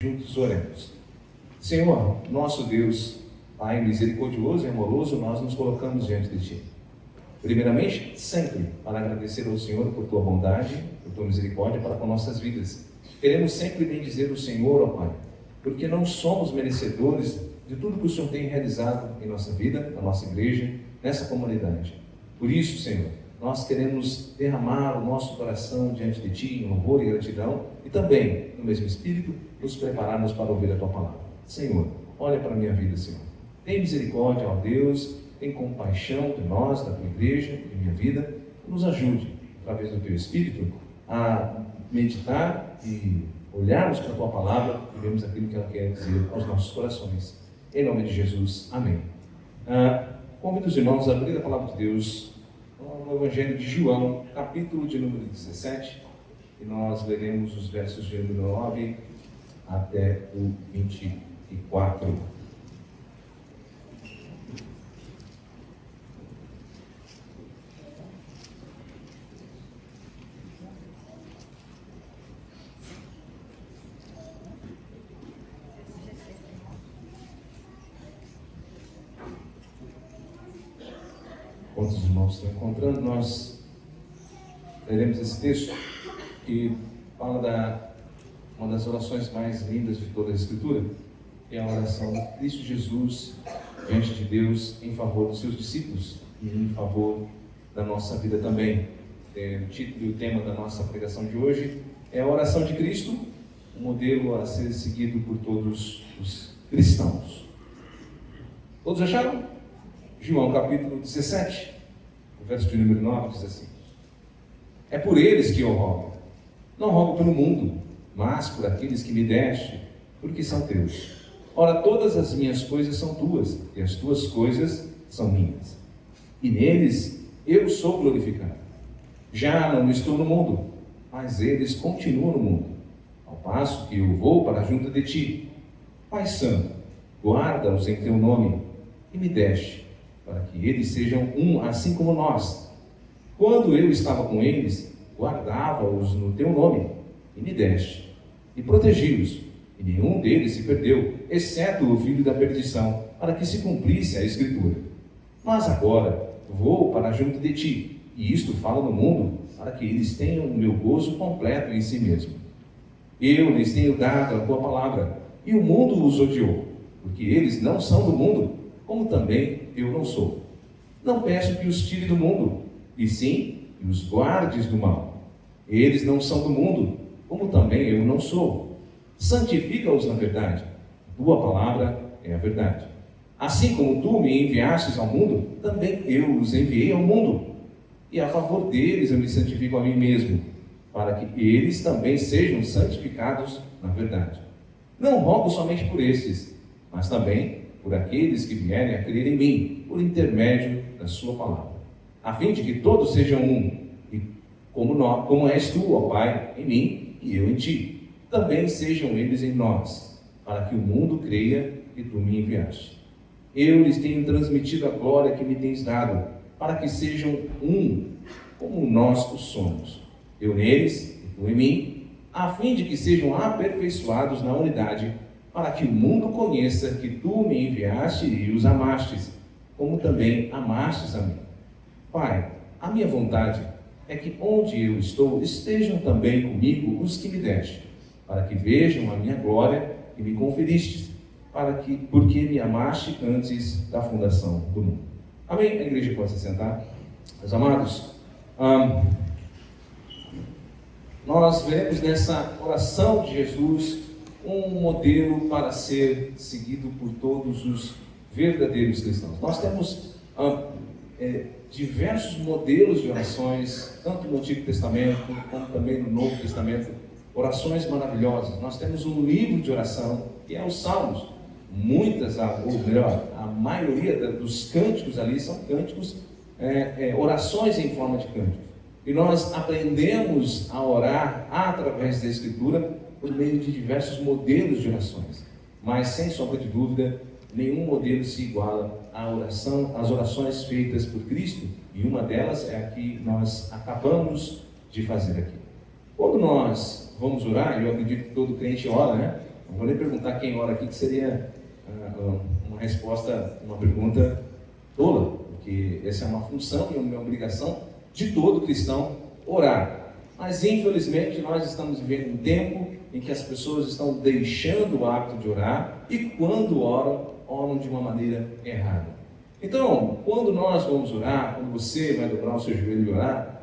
Juntos oremos. Senhor, nosso Deus, Pai misericordioso e amoroso, nós nos colocamos diante de Ti. Primeiramente, sempre para agradecer ao Senhor por Tua bondade, por Tua misericórdia para com nossas vidas. Queremos sempre bendizer o Senhor, ó Pai, porque não somos merecedores de tudo que o Senhor tem realizado em nossa vida, na nossa igreja, nessa comunidade. Por isso, Senhor, nós queremos derramar o nosso coração diante de Ti em louvor e gratidão e também, no mesmo Espírito, nos prepararmos para ouvir a Tua palavra. Senhor, olha para a minha vida, Senhor. Tem misericórdia, ó Deus, tem compaixão de nós, da Tua igreja, de minha vida. Nos ajude, através do Teu Espírito, a meditar e olharmos para a Tua palavra e vermos aquilo que ela quer dizer aos nossos corações. Em nome de Jesus, amém. Convido os irmãos a abrir a palavra de Deus no Evangelho de João, capítulo de número 17, e nós leremos os versos de número 9 até o 24. Quantos irmãos estão encontrando? Nós leremos esse texto que fala uma das orações mais lindas de toda a Escritura, que é a oração de Cristo Jesus diante de Deus em favor dos seus discípulos e em favor da nossa vida também. O título e o tema da nossa pregação de hoje é a oração de Cristo, um modelo a ser seguido por todos os cristãos. Todos acharam? João capítulo 17, o verso de número 9 diz assim: é por eles que eu rogo, não rogo pelo mundo, mas por aqueles que me deste, porque são teus. Ora, todas as minhas coisas são tuas, e as tuas coisas são minhas. E neles eu sou glorificado. Já não estou no mundo, mas eles continuam no mundo, ao passo que eu vou para junto de ti. Pai Santo, guarda-os em teu nome, e me deste, para que eles sejam um, assim como nós. Quando eu estava com eles, guardava-os no teu nome, e me deste, e protegi-os, e nenhum deles se perdeu, exceto o filho da perdição, para que se cumprisse a Escritura. Mas agora vou para junto de ti, e isto falo no mundo, para que eles tenham o meu gozo completo em si mesmo. Eu lhes tenho dado a tua palavra, e o mundo os odiou, porque eles não são do mundo, como também eu não sou. Não peço que os tire do mundo, e sim que os guardes do mal. Eles não são do mundo, como também eu não sou. Santifica-os na verdade. Tua palavra é a verdade. Assim como tu me enviastes ao mundo, também eu os enviei ao mundo. E a favor deles eu me santifico a mim mesmo, para que eles também sejam santificados na verdade. Não rogo somente por estes, mas também por aqueles que vierem a crer em mim, por intermédio da sua palavra, a fim de que todos sejam um, e como és tu, ó Pai, em mim e eu em ti, também sejam eles em nós, para que o mundo creia que tu me enviaste. Eu lhes tenho transmitido a glória que me tens dado, para que sejam um, como nós o somos, eu neles e tu em mim, a fim de que sejam aperfeiçoados na unidade, para que o mundo conheça que tu me enviaste e os amastes, como também amastes a mim. Pai, a minha vontade é que onde eu estou, estejam também comigo os que me deste, para que vejam a minha glória que me conferistes, porque me amaste antes da fundação do mundo. Amém? A igreja pode se sentar. Meus amados, nós vemos nessa oração de Jesus um modelo para ser seguido por todos os verdadeiros cristãos. Nós temos diversos modelos de orações, tanto no Antigo Testamento, como também no Novo Testamento, orações maravilhosas. Nós temos um livro de oração, que é os Salmos. A maioria dos cânticos ali são cânticos, orações em forma de cânticos. E nós aprendemos a orar através da Escritura por meio de diversos modelos de orações. Mas, sem sombra de dúvida, nenhum modelo se iguala às orações feitas por Cristo, e uma delas é a que nós acabamos de fazer aqui. Quando nós vamos orar, eu acredito que todo crente ora, né? Não vou nem perguntar quem ora aqui, que seria uma resposta, uma pergunta tola, porque essa é uma função e uma obrigação de todo cristão orar. Mas infelizmente nós estamos vivendo um tempo em que as pessoas estão deixando o hábito de orar e quando oram de uma maneira errada. Então, quando nós vamos orar, quando você vai dobrar o seu joelho e orar,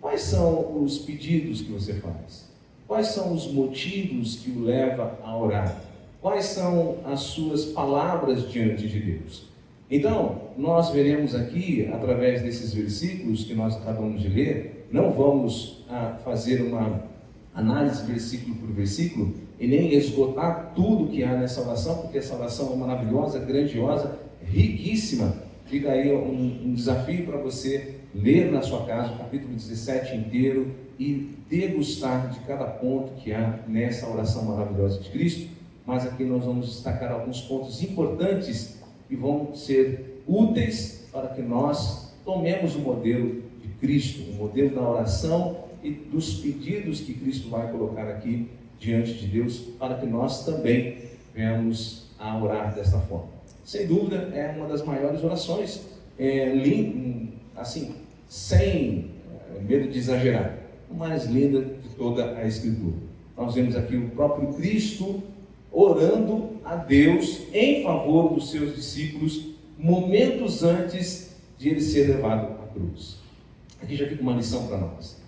quais são os pedidos que você faz? Quais são os motivos que o levam a orar? Quais são as suas palavras diante de Deus? Então, nós veremos aqui, através desses versículos que nós acabamos de ler, não vamos fazer uma análise versículo por versículo e nem esgotar tudo que há nessa oração, porque essa oração é maravilhosa, grandiosa, riquíssima. Fica aí um desafio para você ler na sua casa o capítulo 17 inteiro e degustar de cada ponto que há nessa oração maravilhosa de Cristo. Mas aqui nós vamos destacar alguns pontos importantes que vão ser úteis para que nós tomemos o modelo de Cristo, o modelo da oração e dos pedidos que Cristo vai colocar aqui diante de Deus, para que nós também venhamos a orar desta forma. Sem dúvida, é uma das maiores orações, assim, sem medo de exagerar, a mais linda de toda a Escritura. Nós vemos aqui o próprio Cristo orando a Deus em favor dos seus discípulos, momentos antes de ele ser levado à cruz. Aqui já fica uma lição para nós.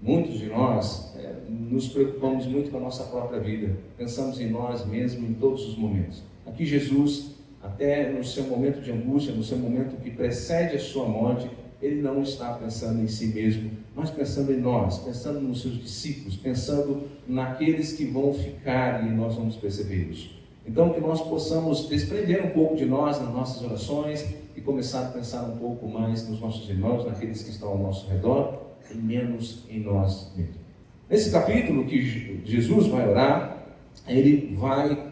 Muitos de nós nos preocupamos muito com a nossa própria vida, pensamos em nós mesmos em todos os momentos. Aqui Jesus, até no seu momento de angústia, no seu momento que precede a sua morte, ele não está pensando em si mesmo, mas pensando em nós, pensando nos seus discípulos, pensando naqueles que vão ficar e nós vamos perceber isso. Então que nós possamos desprender um pouco de nós nas nossas orações e começar a pensar um pouco mais nos nossos irmãos, naqueles que estão ao nosso redor e menos em nós mesmos. Nesse capítulo que Jesus vai orar, ele vai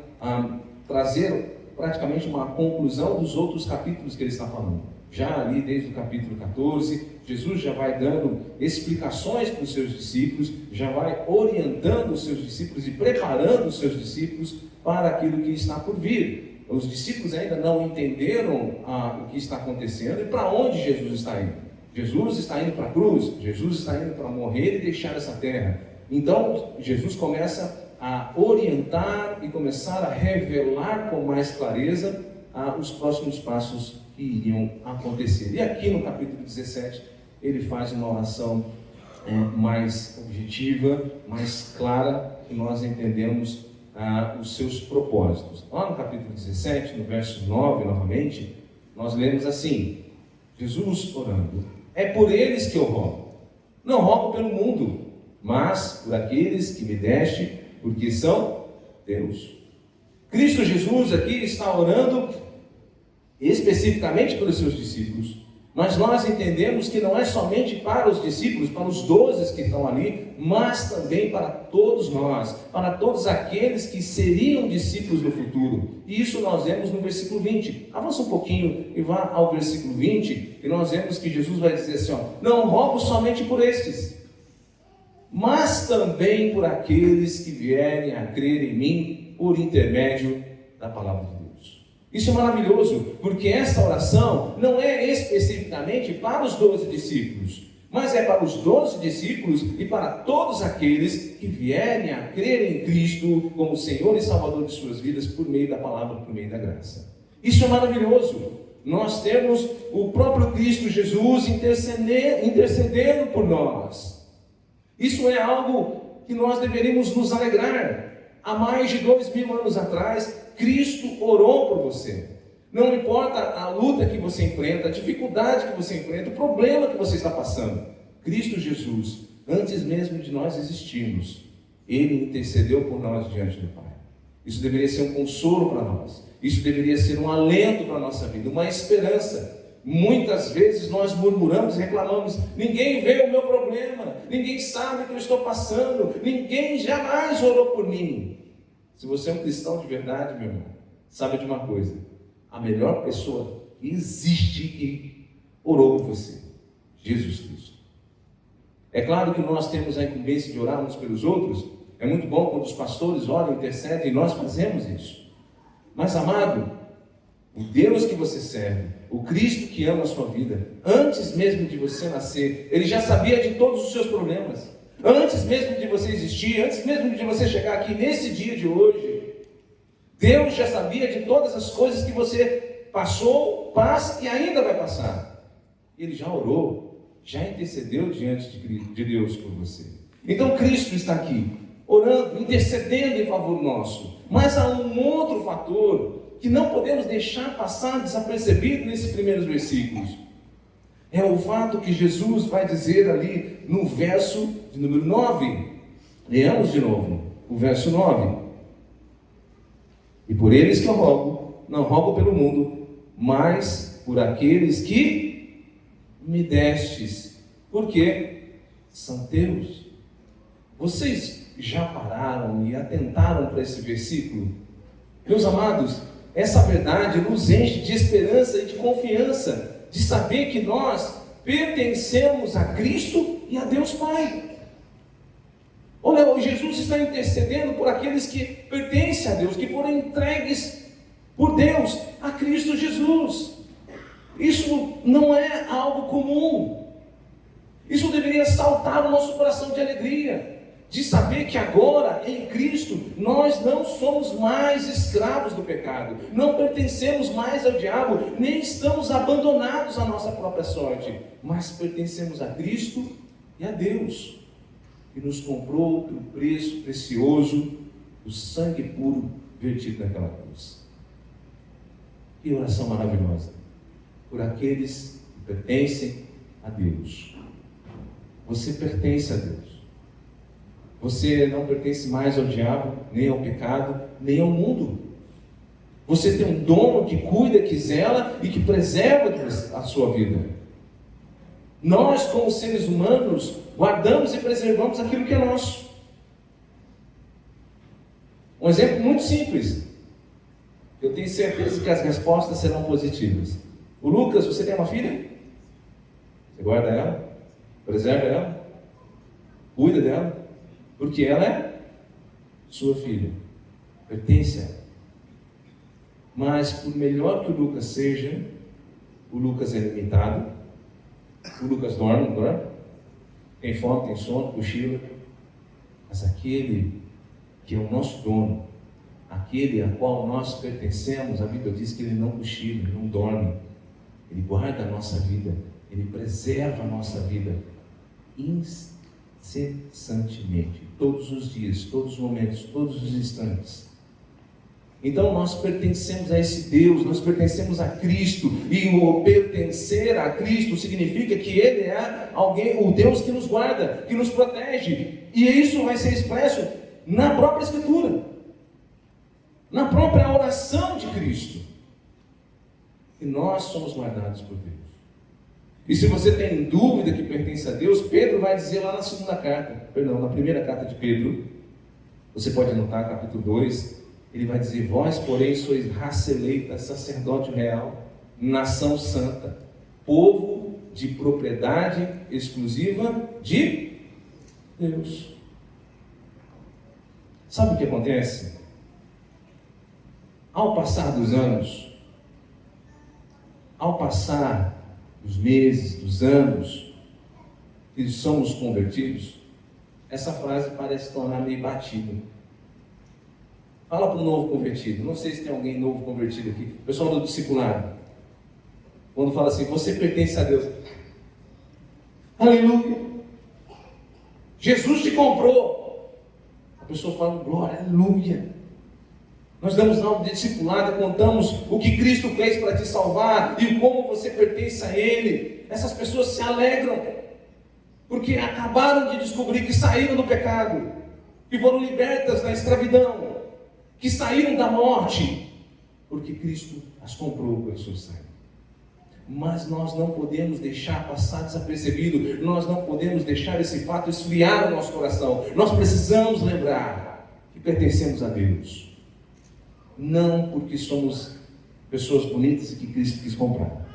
trazer praticamente uma conclusão dos outros capítulos que ele está falando. Já ali desde o capítulo 14, Jesus já vai dando explicações para os seus discípulos, já vai orientando os seus discípulos e preparando os seus discípulos para aquilo que está por vir. Os discípulos ainda não entenderam o que está acontecendo e para onde Jesus está indo. Jesus está indo para a cruz, Jesus está indo para morrer e deixar essa terra. Então, Jesus começa a orientar e começar a revelar com mais clareza os próximos passos que iriam acontecer. E aqui no capítulo 17, ele faz uma oração mais objetiva, mais clara, que nós entendemos os seus propósitos. Lá no capítulo 17, no verso 9, novamente, nós lemos assim: Jesus orando: é por eles que eu rogo, não rogo pelo mundo, mas por aqueles que me deste, porque são teus. Cristo Jesus aqui está orando especificamente pelos seus discípulos, mas nós entendemos que não é somente para os discípulos, para os 12 que estão ali, mas também para todos nós, para todos aqueles que seriam discípulos no futuro. E isso nós vemos no versículo 20. Avança um pouquinho e vá ao versículo 20, e nós vemos que Jesus vai dizer assim: não rogo somente por estes, mas também por aqueles que vierem a crer em mim por intermédio da palavra de Deus. Isso é maravilhoso, porque essa oração não é especificamente para os 12 discípulos, mas é para os 12 discípulos e para todos aqueles que vierem a crer em Cristo como Senhor e Salvador de suas vidas por meio da palavra, por meio da graça. Isso é maravilhoso. Nós temos o próprio Cristo Jesus intercedendo por nós. Isso é algo que nós deveríamos nos alegrar. Há mais de 2000 anos atrás, Cristo orou por você. Não importa a luta que você enfrenta, a dificuldade que você enfrenta, o problema que você está passando, Cristo Jesus, antes mesmo de nós existirmos, Ele intercedeu por nós diante do Pai. Isso deveria ser um consolo para nós. Isso deveria ser um alento para a nossa vida, uma esperança. Muitas vezes nós murmuramos e reclamamos: ninguém vê o meu problema, ninguém sabe o que eu estou passando, ninguém jamais orou por mim. Se você é um cristão de verdade, meu irmão, sabe de uma coisa: a melhor pessoa que existe que orou por você, Jesus Cristo. É claro que nós temos a incumbência de orar uns pelos outros, É muito bom quando os pastores oram, intercedem, e nós fazemos isso. Mas, amado, o Deus que você serve, o Cristo que ama a sua vida, antes mesmo de você nascer, Ele já sabia de todos os seus problemas. Antes mesmo de você existir, antes mesmo de você chegar aqui nesse dia de hoje, Deus já sabia de todas as coisas que você passou, passa e ainda vai passar. Ele já orou, já intercedeu diante de Deus por você. Então Cristo está aqui, orando, intercedendo em favor nosso. Mas há um outro fator que não podemos deixar passar desapercebido nesses primeiros versículos. É o fato que Jesus vai dizer ali no verso de número 9. Leamos de novo o verso 9. E por eles que eu rogo, não rogo pelo mundo, mas por aqueles que me destes, porque são teus. Vocês já pararam e atentaram para esse versículo? Meus amados, essa verdade nos enche de esperança e de confiança, de saber que nós pertencemos a Cristo e a Deus Pai. Olha, Jesus está intercedendo por aqueles que pertencem a Deus, que foram entregues por Deus a Cristo Jesus. Isso não é algo comum. Isso deveria saltar o nosso coração de alegria, de saber que agora, em Cristo, nós não somos mais escravos do pecado, não pertencemos mais ao diabo, nem estamos abandonados à nossa própria sorte, mas pertencemos a Cristo e a Deus, que nos comprou pelo preço precioso do sangue puro vertido naquela cruz. Que oração maravilhosa! Por aqueles que pertencem a Deus. Você pertence a Deus. Você não pertence mais ao diabo, nem ao pecado, nem ao mundo. Você tem um dono que cuida, que zela e que preserva a sua vida. Nós, como seres humanos, guardamos e preservamos aquilo que é nosso. Um exemplo muito simples. Eu tenho certeza que as respostas serão positivas. O Lucas, você tem uma filha? Você guarda ela? Preserva ela? Cuida dela? Porque ela é sua filha, pertence a ela. Mas por melhor que o Lucas seja, o Lucas é limitado, o Lucas dorme, não dorme, tem fome, tem sono, cochila, mas aquele que é o nosso dono, aquele a qual nós pertencemos, a Bíblia diz que ele não cochila, ele não dorme, ele guarda a nossa vida, ele preserva a nossa vida incessantemente, todos os dias, todos os momentos, todos os instantes. Então nós pertencemos a esse Deus, nós pertencemos a Cristo, e o pertencer a Cristo significa que Ele é alguém, o Deus que nos guarda, que nos protege, e isso vai ser expresso na própria Escritura, na própria oração de Cristo, e nós somos guardados por Deus. E se você tem dúvida que pertence a Deus, Pedro vai dizer lá na primeira carta de Pedro, você pode anotar, capítulo 2, ele vai dizer: vós, porém, sois raça eleita, sacerdote real, nação santa, povo de propriedade exclusiva de Deus. Sabe o que acontece? Ao passar dos anos, ao passar dos meses, dos anos, que somos convertidos, essa frase parece tornar meio batida. Fala para o novo convertido, não sei se tem alguém novo convertido aqui, o pessoal do discipulado, quando fala assim: você pertence a Deus, aleluia, Jesus te comprou, a pessoa fala: glória, aleluia. Nós damos aula de discipulado, contamos o que Cristo fez para te salvar e como você pertence a Ele. Essas pessoas se alegram, porque acabaram de descobrir que saíram do pecado, que foram libertas da escravidão, que saíram da morte, porque Cristo as comprou pelo seu sangue. Mas nós não podemos deixar passar desapercebido, nós não podemos deixar esse fato esfriar o nosso coração. Nós precisamos lembrar que pertencemos a Deus. Não porque somos pessoas bonitas e que Cristo quis comprar,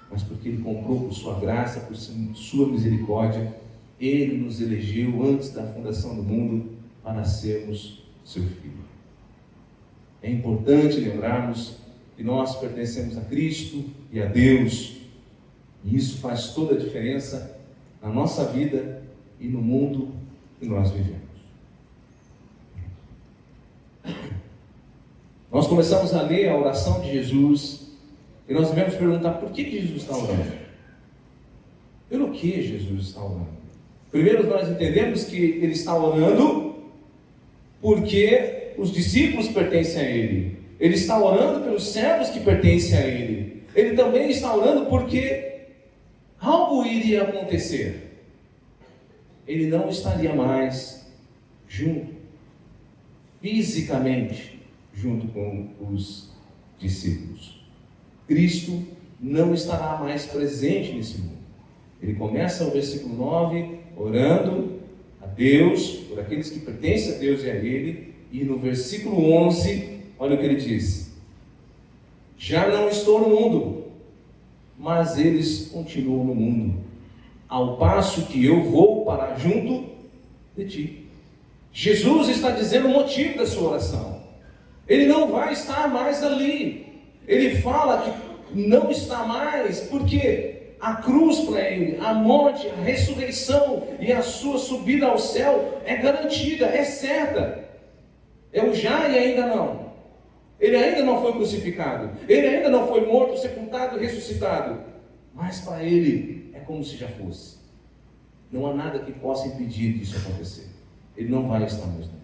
mas porque Ele comprou por sua graça, por sua misericórdia. Ele nos elegeu antes da fundação do mundo para sermos seu filho. É importante lembrarmos que nós pertencemos a Cristo e a Deus, e isso faz toda a diferença na nossa vida e no mundo que nós vivemos. Nós começamos a ler a oração de Jesus e nós devemos perguntar: por que Jesus está orando? Pelo que Jesus está orando? Primeiro, nós entendemos que ele está orando porque os discípulos pertencem a ele. Ele está orando pelos servos que pertencem a ele. Ele também está orando porque algo iria acontecer. Ele não estaria mais junto, fisicamente, junto com os discípulos. Cristo não estará mais presente nesse mundo. Ele começa o versículo 9, orando a Deus, por aqueles que pertencem a Deus e a Ele, e no versículo 11, olha o que ele diz: já não estou no mundo, mas eles continuam no mundo, ao passo que eu vou para junto de ti. Jesus está dizendo o motivo da sua oração. Ele não vai estar mais ali. Ele fala que não está mais, porque a cruz para ele, a morte, a ressurreição e a sua subida ao céu é garantida, é certa. É o já e ainda não. Ele ainda não foi crucificado, ele ainda não foi morto, sepultado e ressuscitado, mas para ele é como se já fosse. Não há nada que possa impedir disso acontecer. Ele não vai estar mais não.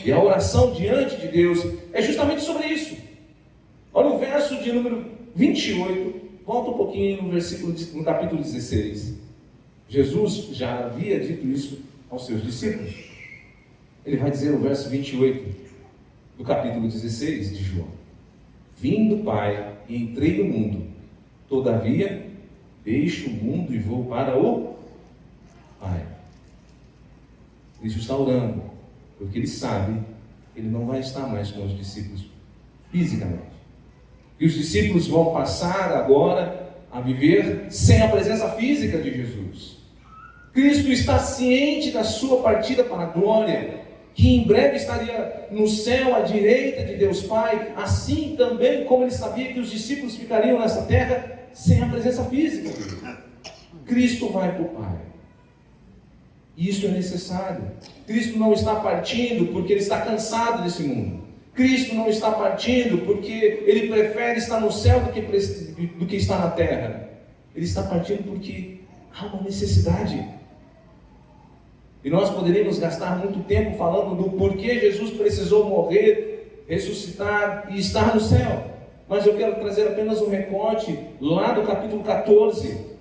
E a oração diante de Deus é justamente sobre isso. Olha o verso de número 28, volta um pouquinho no capítulo 16. Jesus já havia dito isso aos seus discípulos. Ele vai dizer no verso 28 do capítulo 16 de João: vim do Pai e entrei no mundo, todavia deixo o mundo e vou para o Pai. Cristo está orando, porque ele sabe que ele não vai estar mais com os discípulos fisicamente. E os discípulos vão passar agora a viver sem a presença física de Jesus. Cristo está ciente da sua partida para a glória, que em breve estaria no céu à direita de Deus Pai, assim também como ele sabia que os discípulos ficariam nessa terra sem a presença física dele. Cristo vai para o Pai. Isso é necessário. Cristo não está partindo porque ele está cansado desse mundo. Cristo não está partindo porque ele prefere estar no céu do que estar na terra. Ele está partindo porque há uma necessidade. E nós poderíamos gastar muito tempo falando do porquê Jesus precisou morrer, ressuscitar e estar no céu. Mas eu quero trazer apenas um recorte lá do capítulo 14.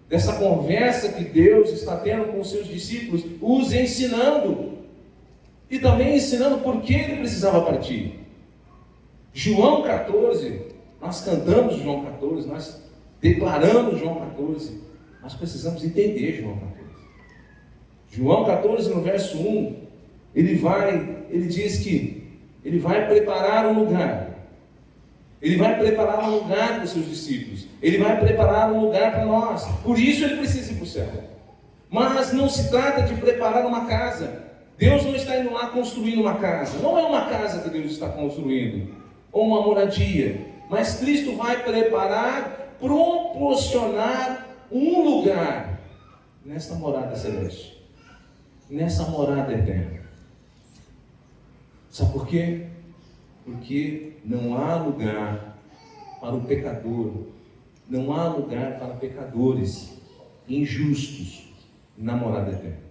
Dessa conversa que Deus está tendo com os seus discípulos, os ensinando. E também ensinando por que ele precisava partir. João 14, nós cantamos João 14, nós declaramos João 14. Nós precisamos entender João 14. João 14, no verso 1, ele diz que ele vai preparar um lugar. Ele vai preparar um lugar para os seus discípulos. Ele vai preparar um lugar para nós. Por isso ele precisa ir para o céu. Mas não se trata de preparar uma casa. Deus não está indo lá construindo uma casa. Não é uma casa que Deus está construindo, ou uma moradia. Mas Cristo vai preparar, proporcionar um lugar nesta morada celeste, nessa morada eterna. Sabe por quê? Porque não há lugar para o pecador, não há lugar para pecadores injustos na morada eterna.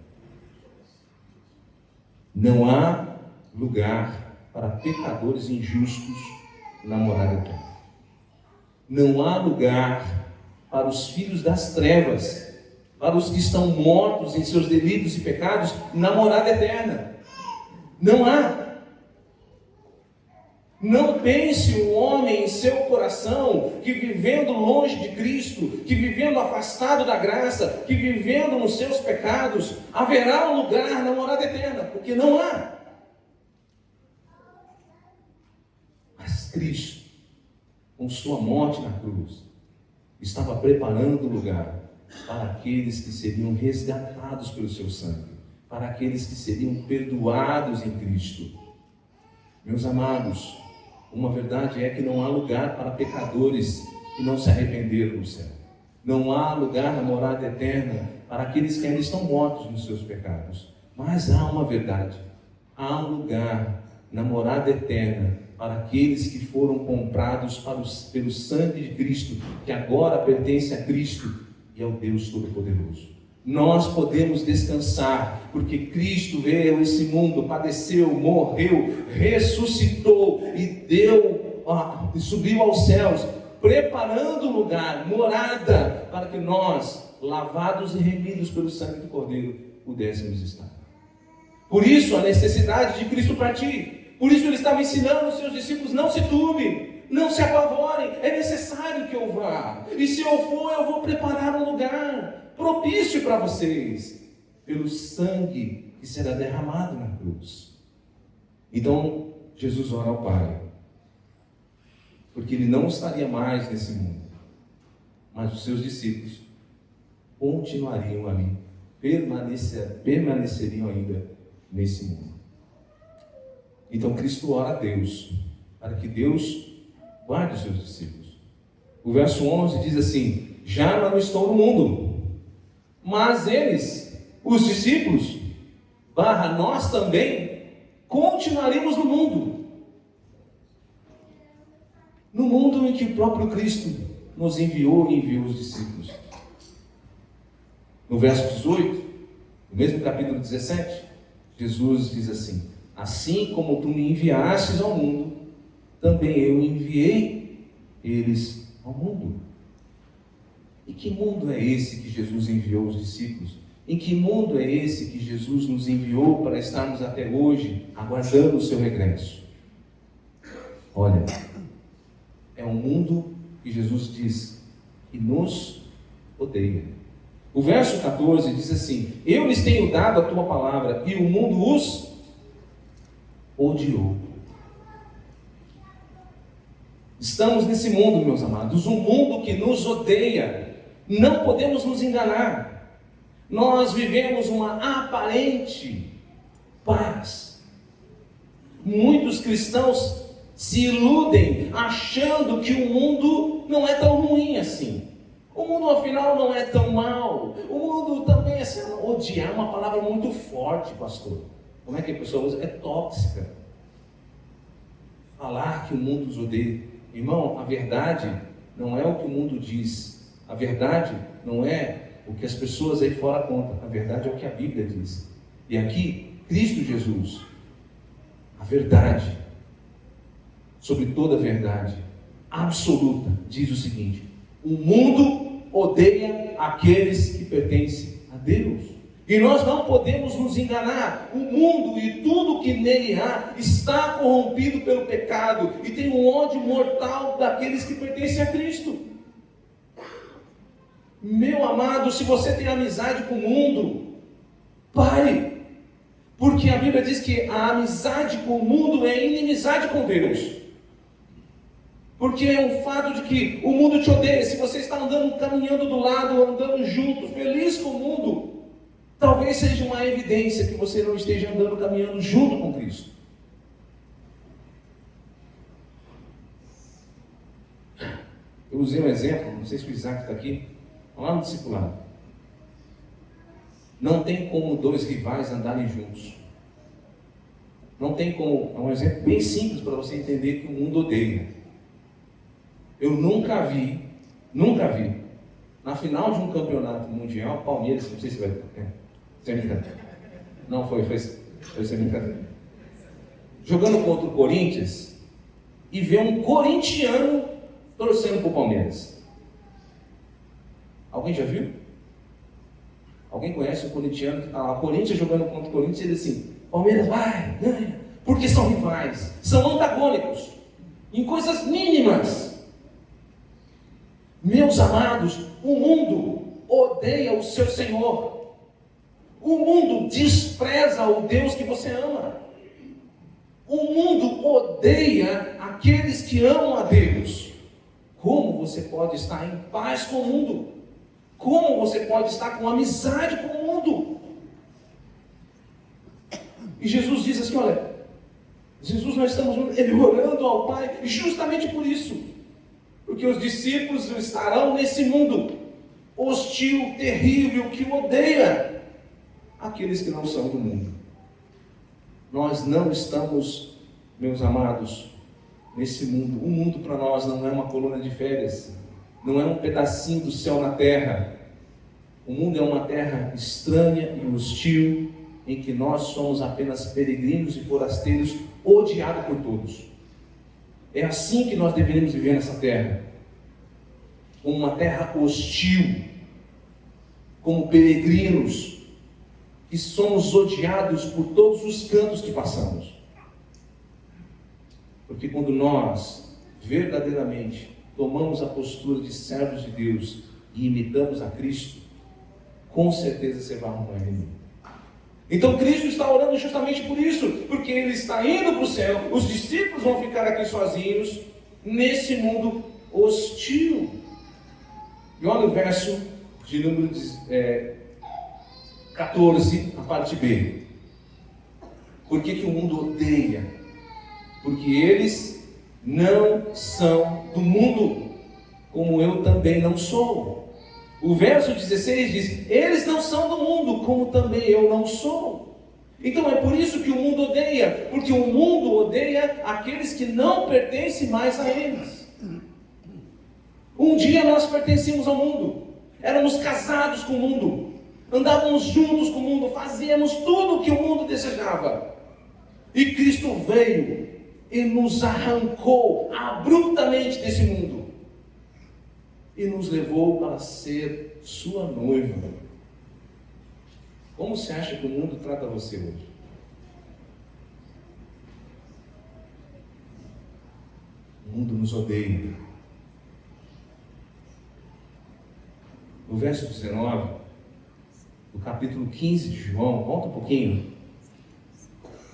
Não há lugar para pecadores injustos na morada eterna. Não há lugar para os filhos das trevas, para os que estão mortos em seus delitos e pecados na morada eterna. Não há. Não pense o homem em seu coração que vivendo longe de Cristo, que vivendo afastado da graça, que vivendo nos seus pecados, haverá um lugar na morada eterna, porque não há. Mas Cristo, com sua morte na cruz, estava preparando o lugar para aqueles que seriam resgatados pelo seu sangue, para aqueles que seriam perdoados em Cristo. Meus amados, uma verdade é que não há lugar para pecadores que não se arrependeram no céu. Não há lugar na morada eterna para aqueles que ainda estão mortos nos seus pecados. Mas há uma verdade: há um lugar na morada eterna para aqueles que foram comprados pelo sangue de Cristo, que agora pertence a Cristo e ao Deus Todo-Poderoso. Nós podemos descansar, porque Cristo veio a esse mundo, padeceu, morreu, ressuscitou e subiu aos céus, preparando lugar, morada, para que nós, lavados e remidos pelo sangue do Cordeiro, pudéssemos estar. Por isso a necessidade de Cristo partir. Por isso ele estava ensinando os seus discípulos: não se turbem, não se apavorem, é necessário que eu vá. E se eu for, eu vou preparar um lugar propício para vocês, pelo sangue que será derramado na cruz. Então Jesus ora ao Pai, porque ele não estaria mais nesse mundo, mas os seus discípulos continuariam ali, permaneceriam ainda nesse mundo. Então Cristo ora a Deus, para que Deus guarde os seus discípulos. O verso 11 diz assim: já não estou no mundo, mas eles, os discípulos, nós também, continuaremos no mundo. No mundo em que o próprio Cristo nos enviou e enviou os discípulos. No verso 18, no mesmo capítulo 17, Jesus diz assim: assim como tu me enviastes ao mundo, também eu enviei eles ao mundo. E que mundo é esse que Jesus enviou os discípulos? Em que mundo é esse que Jesus nos enviou para estarmos até hoje aguardando o seu regresso? Olha, é um mundo que Jesus diz que nos odeia. O verso 14 diz assim: eu lhes tenho dado a tua palavra e o mundo os odiou. Estamos nesse mundo, meus amados, um mundo que nos odeia. Não podemos nos enganar. Nós vivemos uma aparente paz. Muitos cristãos se iludem achando que o mundo não é tão ruim assim. O mundo afinal não é tão mal. O mundo também é assim. Odiar é uma palavra muito forte, pastor. Como é que a pessoa usa? É tóxica. Falar que o mundo nos odeia. Irmão, a verdade não é o que o mundo diz. A verdade não é o que as pessoas aí fora contam. A verdade é o que a Bíblia diz. E aqui, Cristo Jesus, a verdade, sobre toda a verdade absoluta, diz o seguinte: o mundo odeia aqueles que pertencem a Deus. E nós não podemos nos enganar. O mundo e tudo que nele há está corrompido pelo pecado e tem um ódio mortal daqueles que pertencem a Cristo. Meu amado, se você tem amizade com o mundo, pare, porque a Bíblia diz que a amizade com o mundo é inimizade com Deus. Porque é um fato de que o mundo te odeia. Se você está andando, caminhando do lado, andando junto, feliz com o mundo, talvez seja uma evidência que você não esteja andando, caminhando junto com Cristo. Eu usei um exemplo, não sei se o Isaac está aqui, lá no discipulado. Não tem como dois rivais andarem juntos. Não tem como, é um exemplo bem simples para você entender que o mundo odeia. Eu nunca vi, na final de um campeonato mundial, Palmeiras, não sei se vai... sem brincadeira. Não, foi sem brincadeira. Jogando contra o Corinthians, e ver um corintiano torcendo para o Palmeiras. Alguém já viu? Alguém conhece o corintiano que está lá, o Corinthians jogando contra o Corinthians, e ele assim: Palmeiras vai, ganha, porque são rivais, são antagônicos, em coisas mínimas. Meus amados, o mundo odeia o seu Senhor. O mundo despreza o Deus que você ama. O mundo odeia aqueles que amam a Deus. Como você pode estar em paz com o mundo? Como você pode estar com amizade com o mundo? E Jesus diz assim, olha, nós estamos ele orando ao Pai justamente por isso. Porque os discípulos estarão nesse mundo hostil, terrível, que odeia aqueles que não são do mundo. Nós não estamos, meus amados, nesse mundo. O mundo para nós não é uma colônia de férias, não é um pedacinho do céu na terra. O mundo é uma terra estranha e hostil, em que nós somos apenas peregrinos e forasteiros, odiados por todos. É assim que nós deveríamos viver nessa terra, uma terra hostil, como peregrinos, que somos odiados por todos os cantos que passamos. Porque quando nós verdadeiramente tomamos a postura de servos de Deus e imitamos a Cristo, com certeza você vai arrumar inimigo. Então Cristo está orando justamente por isso, porque Ele está indo para o céu, os discípulos vão ficar aqui sozinhos, nesse mundo hostil. E olha o verso de número 14, a parte B. Por que o mundo odeia? Porque eles não são do mundo, como eu também não sou. O verso 16 diz, eles não são do mundo, como também eu não sou. Então é por isso que o mundo odeia, porque o mundo odeia aqueles que não pertencem mais a eles. Um dia nós pertencíamos ao mundo, éramos casados com o mundo, andávamos juntos com o mundo, fazíamos tudo o que o mundo desejava. E Cristo veio e nos arrancou abruptamente desse mundo e nos levou para ser sua noiva. Como você acha que o mundo trata você hoje? O mundo nos odeia. No verso 19, do capítulo 15 de João, volta um pouquinho.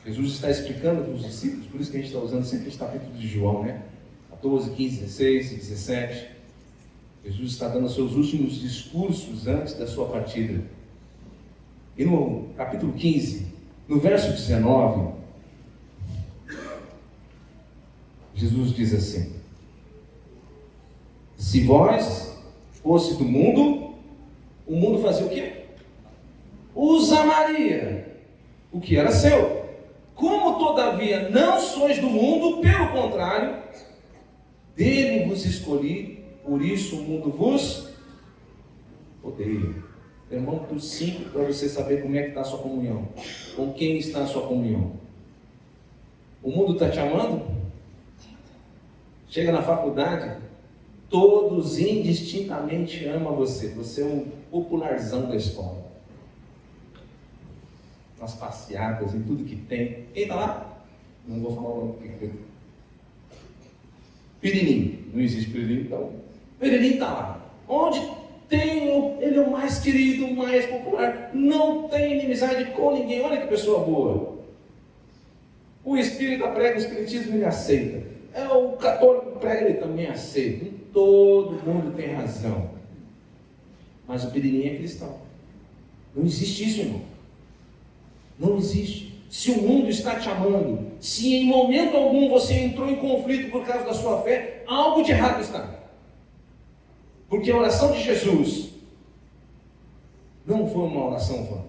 Jesus está explicando para os discípulos, por isso que a gente está usando sempre os capítulos de João, né? 14, 15, 16 e 17. Jesus está dando os seus últimos discursos antes da sua partida. E no capítulo 15, no verso 19, Jesus diz assim: se vós fosse do mundo, o mundo fazia o quê? Os amaria o que era seu. Como todavia não sois do mundo, pelo contrário, dele vos escolhi, por isso o mundo vos odeia. Irmão, tudo simples para você saber como é que está a sua comunhão. Com quem está a sua comunhão? O mundo está te amando? Chega na faculdade, todos indistintamente amam você. Você é um popularzão da escola. Nas passeadas, em tudo que tem. Quem está lá? Não vou falar o nome. Pirinim. Não existe Pirinim, então. Pirinim está lá. Onde tem, ele é o mais querido, o mais popular. Não tem inimizade com ninguém. Olha que pessoa boa. O espírita prega o espiritismo, ele aceita. O católico prega, ele também aceita. Todo mundo tem razão. Mas o Pirinim é cristão. Não existe isso, irmão. Não existe. Se o mundo está te amando, se em momento algum você entrou em conflito por causa da sua fé, algo de errado está. Porque a oração de Jesus não foi uma oração vã.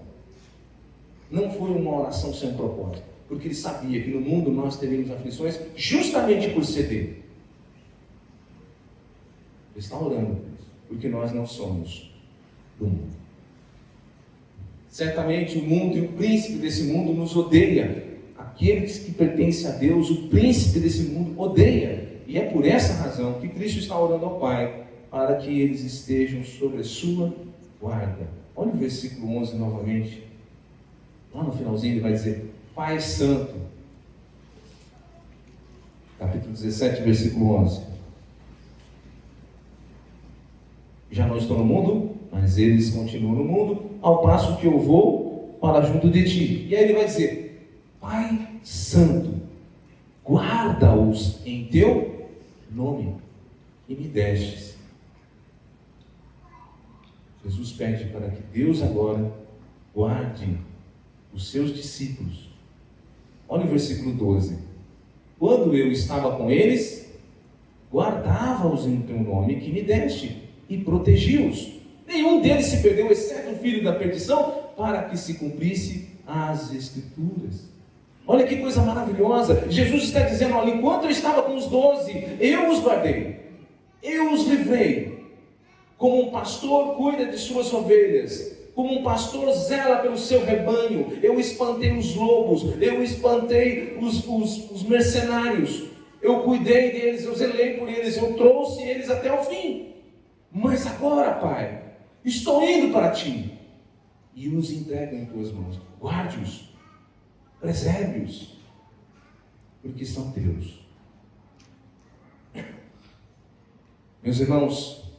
Não foi uma oração sem propósito. Porque ele sabia que no mundo nós teríamos aflições justamente por ser dele. Ele está orando por isso, porque nós não somos do mundo. Certamente o mundo e o príncipe desse mundo nos odeia. Aqueles que pertencem a Deus, o príncipe desse mundo odeia. E é por essa razão que Cristo está orando ao Pai, para que eles estejam sobre a sua guarda. Olha o versículo 11 novamente. Lá no finalzinho ele vai dizer: Pai Santo. Capítulo 17, versículo 11. Já não estou no mundo, mas eles continuam no mundo, ao passo que eu vou para junto de ti. E aí ele vai dizer: Pai Santo, guarda-os em teu nome, e me destes. Jesus pede para que Deus agora guarde os seus discípulos Olha o versículo 12. Quando eu estava com eles, guardava-os em teu nome que me deste, e protegi-os. Nenhum deles se perdeu, exceto o filho da perdição, para que se cumprisse as Escrituras. Olha que coisa maravilhosa. Jesus está dizendo: olha, enquanto eu estava com os 12, eu os guardei, eu os livrei. Como um pastor cuida de suas ovelhas, como um pastor zela pelo seu rebanho, eu espantei os lobos, eu espantei os mercenários, eu cuidei deles, eu zelei por eles, eu trouxe eles até o fim. Mas agora, Pai, estou indo para ti, e os entrego em tuas mãos. Guarde-os, preserve-os, porque são teus. Meus irmãos,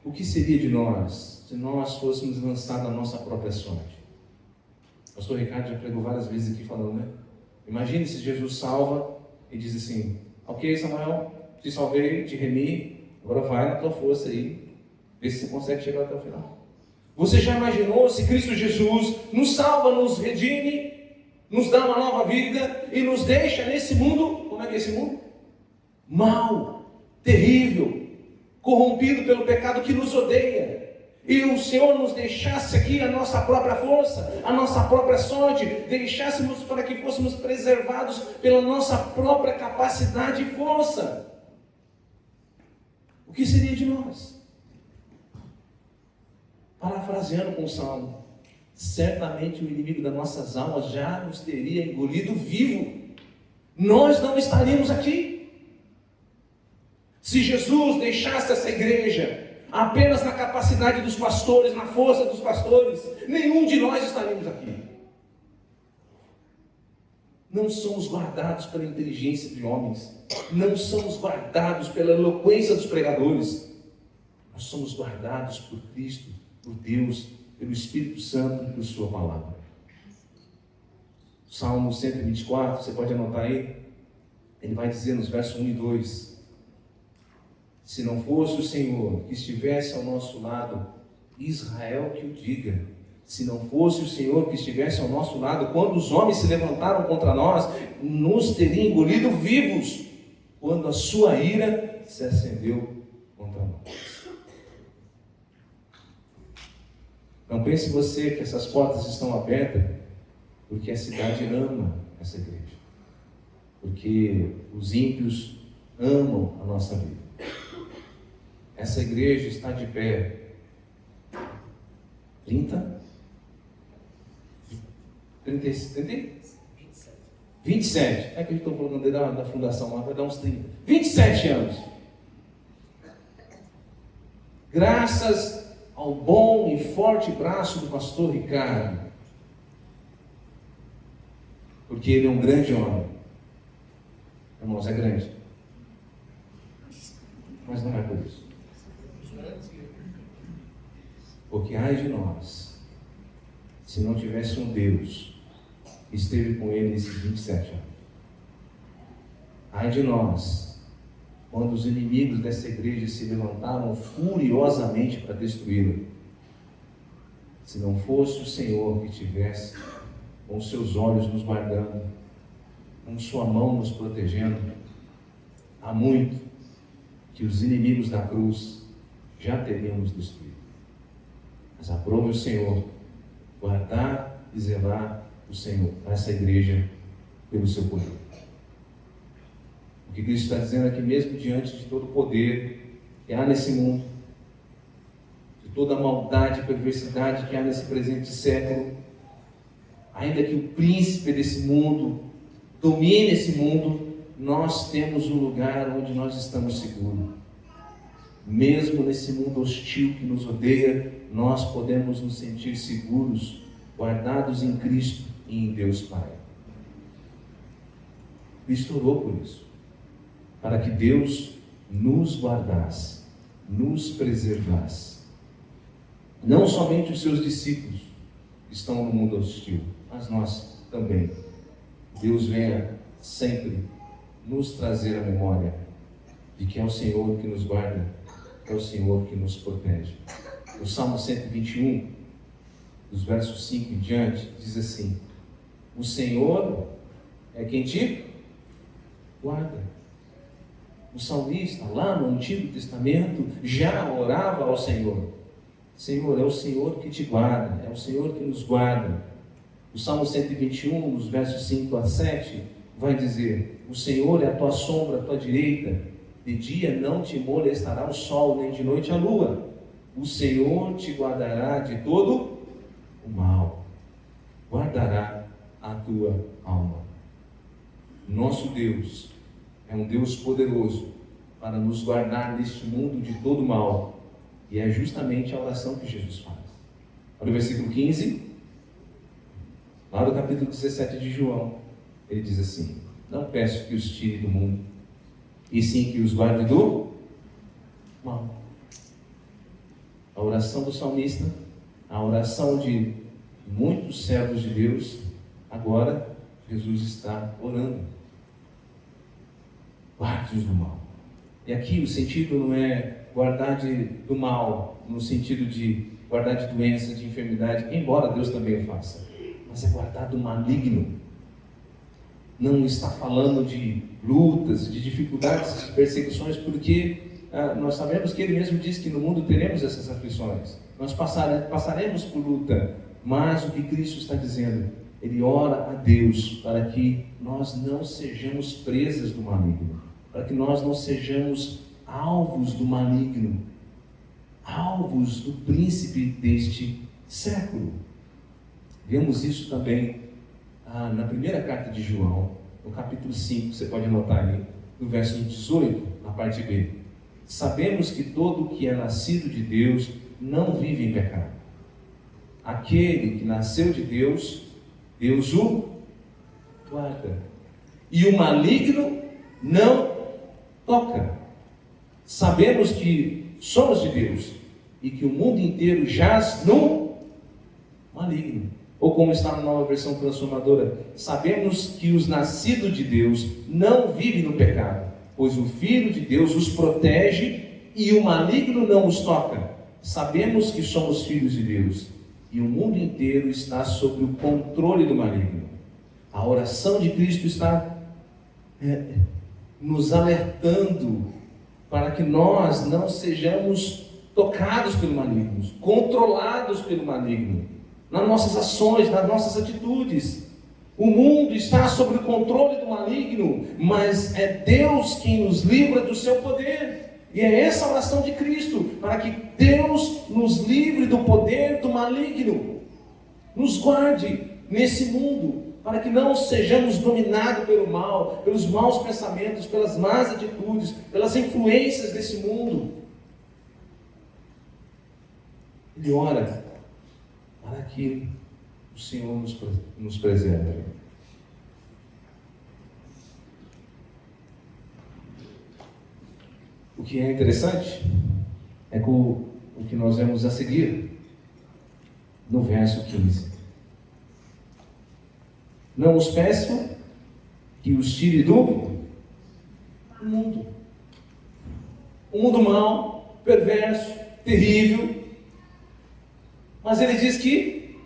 o que seria de nós se nós fôssemos lançados na nossa própria sorte? O pastor Ricardo já pregou várias vezes aqui falando, né? Imagine se Jesus salva e diz assim: ok, Samuel, te salvei, te remi, agora vai na tua força aí, vê se você consegue chegar até o final. Você já imaginou se Cristo Jesus nos salva, nos redime, nos dá uma nova vida e nos deixa nesse mundo, como é que é esse mundo? Mau, terrível, corrompido pelo pecado que nos odeia, e o Senhor nos deixasse aqui a nossa própria força, a nossa própria sorte, deixássemos para que fôssemos preservados pela nossa própria capacidade e força. O que seria de nós? Parafraseando com o Salmo, certamente o inimigo das nossas almas já nos teria engolido vivo. Nós não estaríamos aqui. Se Jesus deixasse essa igreja apenas na capacidade dos pastores, na força dos pastores, nenhum de nós estaríamos aqui. Não somos guardados pela inteligência de homens, não somos guardados pela eloquência dos pregadores, nós somos guardados por Cristo, por Deus, pelo Espírito Santo e por sua palavra. Salmo 124, você pode anotar aí, ele vai dizer nos versos 1 e 2: se não fosse o Senhor que estivesse ao nosso lado, Israel que o diga. Se não fosse o Senhor que estivesse ao nosso lado, quando os homens se levantaram contra nós, nos teria engolido vivos, quando a sua ira se acendeu contra nós. Não pense você que essas portas estão abertas porque a cidade ama essa igreja, porque os ímpios amam a nossa vida. Essa igreja está de pé 27. É que a gente está falando da fundação lá, vai dar uns 30. 27 anos. Graças ao bom e forte braço do pastor Ricardo, porque ele é um grande homem. Irmãos, é grande, mas não é por isso. Porque ai de nós, se não tivesse um Deus que esteve com ele esses 27 anos. Ai de nós, quando os inimigos dessa igreja se levantaram furiosamente para destruí-la. Se não fosse o Senhor que estivesse com seus olhos nos guardando, com sua mão nos protegendo, há muito que os inimigos da cruz já teriam nos destruído. Mas aprove o Senhor guardar e zelar o Senhor, essa igreja, pelo seu poder. O que Cristo está dizendo é que mesmo diante de todo o poder que há nesse mundo, de toda a maldade e perversidade que há nesse presente século, ainda que o príncipe desse mundo domine esse mundo, nós temos um lugar onde nós estamos seguros. Mesmo nesse mundo hostil que nos odeia, nós podemos nos sentir seguros, guardados em Cristo e em Deus Pai. Cristo orou por isso, para que Deus nos guardasse, nos preservasse. Não somente os seus discípulos que estão no mundo hostil, mas nós também. Deus venha sempre nos trazer a memória de que é o Senhor que nos guarda, que é o Senhor que nos protege. O Salmo 121, dos versos 5 em diante, diz assim: o Senhor é quem te guarda. O salmista, lá no Antigo Testamento, já orava ao Senhor. Senhor, é o Senhor que te guarda, é o Senhor que nos guarda. O Salmo 121, nos versos 5 a 7, vai dizer: o Senhor é a tua sombra, a tua direita, de dia não te molestará o sol, nem de noite a lua. O Senhor te guardará de todo o mal, guardará a tua alma. Nosso Deus é um Deus poderoso para nos guardar neste mundo de todo mal, e é justamente a oração que Jesus faz. Olha o versículo 15, lá do capítulo 17 de João, ele diz assim: não peço que os tire do mundo, e sim que os guarde do mal. A oração do salmista, a oração de muitos servos de Deus, agora Jesus está orando: guarde-os do mal. E aqui o sentido não é guardar do mal, no sentido de guardar de doença, de enfermidade, embora Deus também o faça, mas é guardar do maligno. Não está falando de lutas, de dificuldades, de perseguições, porque nós sabemos que Ele mesmo diz que no mundo teremos essas aflições, nós passaremos por luta, mas o que Cristo está dizendo, Ele ora a Deus para que nós não sejamos presas do maligno, para que nós não sejamos alvos do maligno, alvos do príncipe deste século. Vemos isso também na primeira carta de João, no capítulo 5, você pode anotar aí, no verso 18, na parte B. Sabemos que todo o que é nascido de Deus não vive em pecado. Aquele que nasceu de Deus, Deus o guarda, e o maligno não toca. Sabemos que somos de Deus e que o mundo inteiro jaz no maligno. Ou como está na Nova Versão Transformadora, sabemos que os nascidos de Deus não vivem no pecado, pois o Filho de Deus os protege e o maligno não os toca. Sabemos que somos filhos de Deus e o mundo inteiro está sob o controle do maligno. A oração de Cristo está nos alertando para que nós não sejamos tocados pelo maligno, controlados pelo maligno, nas nossas ações, nas nossas atitudes. O mundo está sob o controle do maligno, mas é Deus quem nos livra do seu poder. E é essa a oração de Cristo, para que Deus nos livre do poder do maligno, nos guarde nesse mundo, para que não sejamos dominados pelo mal, pelos maus pensamentos, pelas más atitudes, pelas influências desse mundo. Ele ora para que o Senhor nos preserve. O que é interessante é o que nós vemos a seguir, no verso 15. Não os peço que os tire do mundo. Um mundo mau, perverso, terrível. Mas ele diz que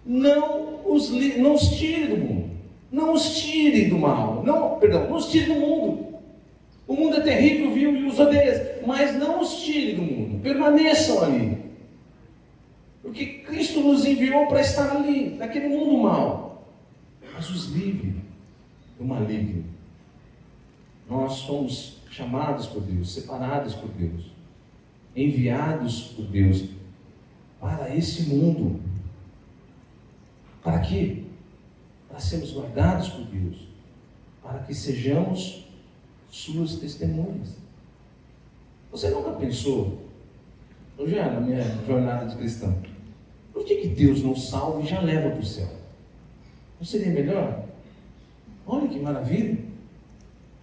não os tire do mundo. Não os tire do mal. Não os tire do mundo. O mundo é terrível, viu, e os odeia. Mas não os tire do mundo. Permaneçam ali. Porque Cristo nos enviou para estar ali, naquele mundo mau. Mas os livre do maligno. Nós somos chamados por Deus, separados por Deus, enviados por Deus para esse mundo. Para quê? Para sermos guardados por Deus, para que sejamos suas testemunhas. Você nunca pensou, eu já na minha jornada de cristão, por que Deus não salva e já leva para o céu? Não seria melhor? Olha que maravilha!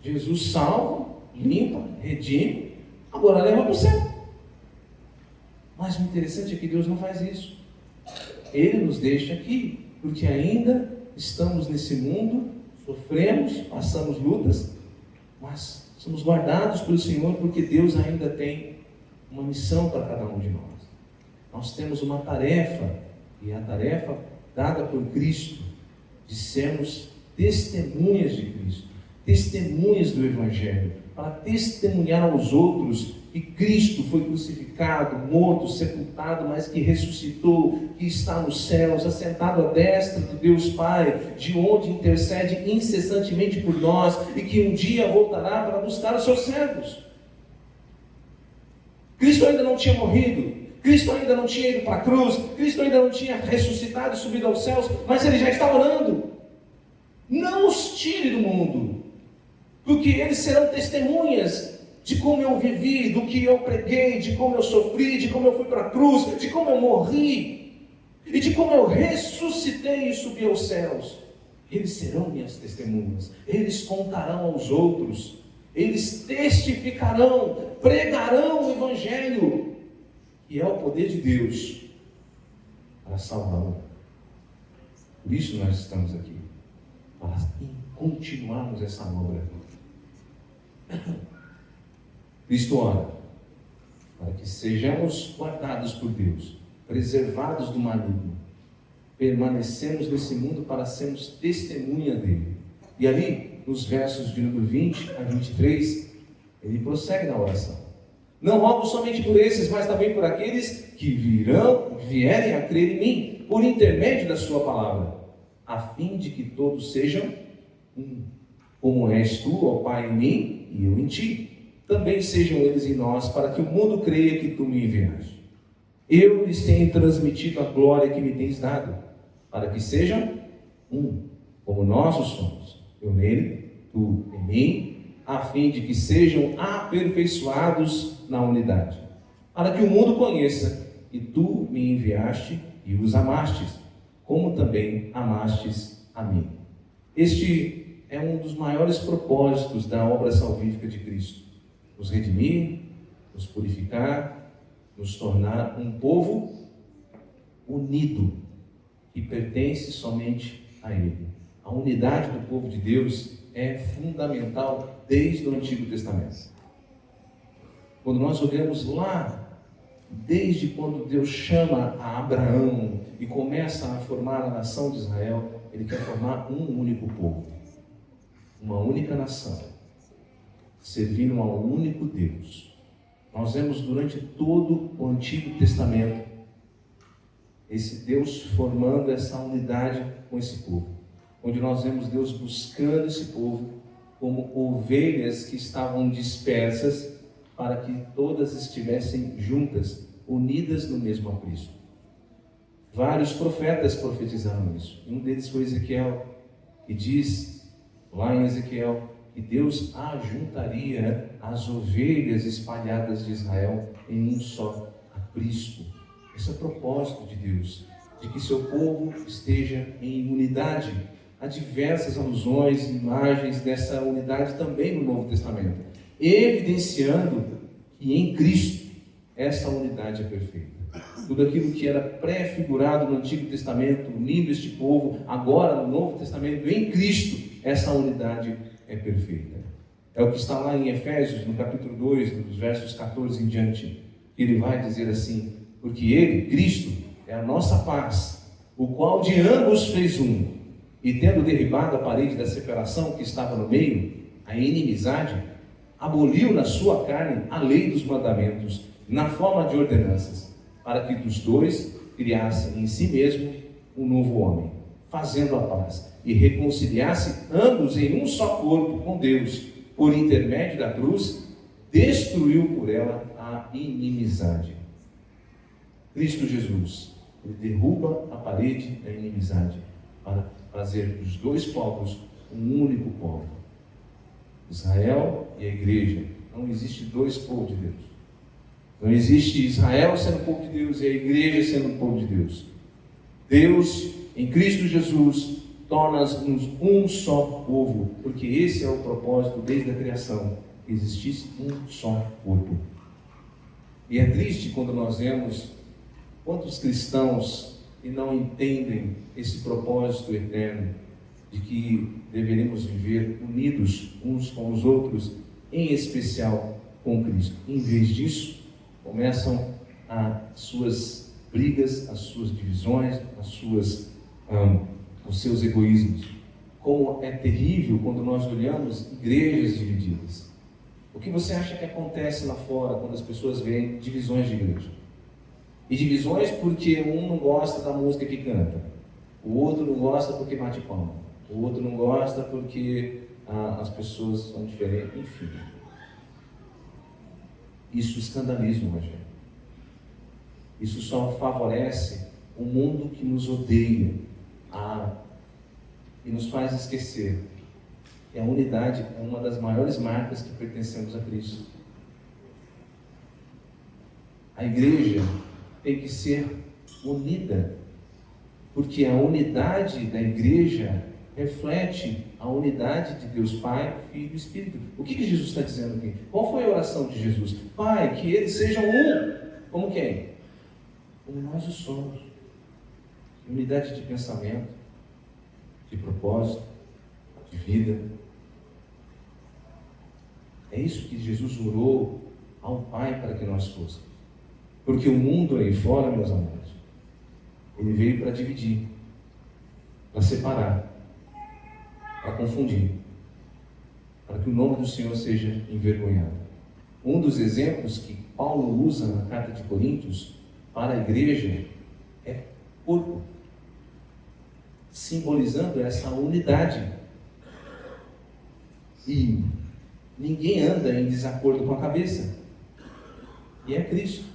Jesus salva, limpa, redime, agora leva para o céu. Mas o interessante é que Deus não faz isso. Ele nos deixa aqui, porque ainda estamos nesse mundo, sofremos, passamos lutas, mas somos guardados pelo Senhor, porque Deus ainda tem uma missão para cada um de nós. Nós temos uma tarefa, e é a tarefa dada por Cristo, de sermos testemunhas de Cristo, testemunhas do Evangelho, para testemunhar aos outros que Cristo foi crucificado, morto, sepultado, mas que ressuscitou, que está nos céus, assentado à destra de Deus Pai, de onde intercede incessantemente por nós, e que um dia voltará para buscar os seus servos. Cristo ainda não tinha morrido, Cristo ainda não tinha ido para a cruz, Cristo ainda não tinha ressuscitado e subido aos céus, mas Ele já está orando. Não os tire do mundo, porque eles serão testemunhas de como eu vivi, do que eu preguei, de como eu sofri, de como eu fui para a cruz, de como eu morri, e de como eu ressuscitei e subi aos céus. Eles serão minhas testemunhas, eles contarão aos outros, eles testificarão, pregarão o Evangelho, e é o poder de Deus para salvá-lo. Por isso nós estamos aqui, para continuarmos essa obra. Cristo ora para que sejamos guardados por Deus, preservados do maligno, permanecemos nesse mundo para sermos testemunha dele. E ali, nos versos de número 20 a 23, ele prossegue na oração. Não rogo somente por esses, mas também por aqueles que vierem a crer em mim, por intermédio da sua palavra, a fim de que todos sejam um, como és tu, ó Pai, em mim e eu em ti. Também sejam eles em nós, para que o mundo creia que tu me enviaste. Eu lhes tenho transmitido a glória que me tens dado, para que sejam um, como nós o somos, eu nele, tu em mim, a fim de que sejam aperfeiçoados na unidade, para que o mundo conheça que tu me enviaste e os amastes, como também amastes a mim. Este é um dos maiores propósitos da obra salvífica de Cristo: nos redimir, nos purificar, nos tornar um povo unido, que pertence somente a Ele. A unidade do povo de Deus é fundamental desde o Antigo Testamento. Quando nós olhamos lá, desde quando Deus chama a Abraão e começa a formar a nação de Israel, Ele quer formar um único povo, uma única nação, servindo ao único Deus. Nós vemos durante todo o Antigo Testamento esse Deus formando essa unidade com esse povo, onde nós vemos Deus buscando esse povo como ovelhas que estavam dispersas, para que todas estivessem juntas, unidas no mesmo aprisco. Vários profetas profetizaram isso. Um deles foi Ezequiel, que diz lá em Ezequiel que Deus ajuntaria as ovelhas espalhadas de Israel em um só aprisco. Esse é o propósito de Deus, de que seu povo esteja em unidade. Há diversas alusões, imagens dessa unidade também no Novo Testamento, evidenciando que em Cristo essa unidade é perfeita. Tudo aquilo que era pré-figurado no Antigo Testamento, unindo este povo, agora no Novo Testamento, em Cristo, essa unidade é perfeita. É o que está lá em Efésios, no capítulo 2, dos versos 14 em diante, que ele vai dizer assim: porque ele, Cristo, é a nossa paz, o qual de ambos fez um, e tendo derribado a parede da separação que estava no meio, a inimizade, aboliu na sua carne a lei dos mandamentos, na forma de ordenanças, para que dos dois criasse em si mesmo um novo homem, fazendo a paz, e reconciliasse ambos em um só corpo com Deus, por intermédio da cruz, destruiu por ela a inimizade. Cristo Jesus, ele derruba a parede da inimizade, para fazer dos dois povos um único povo. Israel e a igreja. Não existe dois povos de Deus. Não existe Israel sendo povo de Deus e a igreja sendo povo de Deus. Deus, em Cristo Jesus, torna-nos um só povo, porque esse é o propósito desde a criação, que existisse um só corpo. E é triste quando nós vemos quantos cristãos que não entendem esse propósito eterno de que deveremos viver unidos uns com os outros, em especial com Cristo. Em vez disso, começam as suas brigas, as suas divisões, os seus egoísmos. como é terrível quando nós olhamos igrejas divididas. O que você acha que acontece lá fora quando as pessoas veem divisões de igreja? E divisões porque um não gosta da música que canta, o outro não gosta porque bate palma, o outro não gosta porque as pessoas são diferentes, enfim. Isso escandaliza o Evangelho. Isso só favorece o mundo que nos odeia e nos faz esquecer que a unidade é uma das maiores marcas que pertencemos a Cristo. A igreja tem que ser unida, porque a unidade da igreja reflete a unidade de Deus Pai, Filho e Espírito. O que Jesus está dizendo aqui? Qual foi a oração de Jesus? Pai, que eles sejam um. Como quem? Como nós o somos. Unidade de pensamento, de propósito, de vida. É isso que Jesus orou ao Pai para que nós fôssemos. Porque o mundo aí fora, meus amados, ele veio para dividir, para separar, para confundir, para que o nome do Senhor seja envergonhado. Um dos exemplos que Paulo usa na carta de Coríntios para a igreja é corpo, simbolizando essa unidade. E ninguém anda em desacordo com a cabeça, e é Cristo.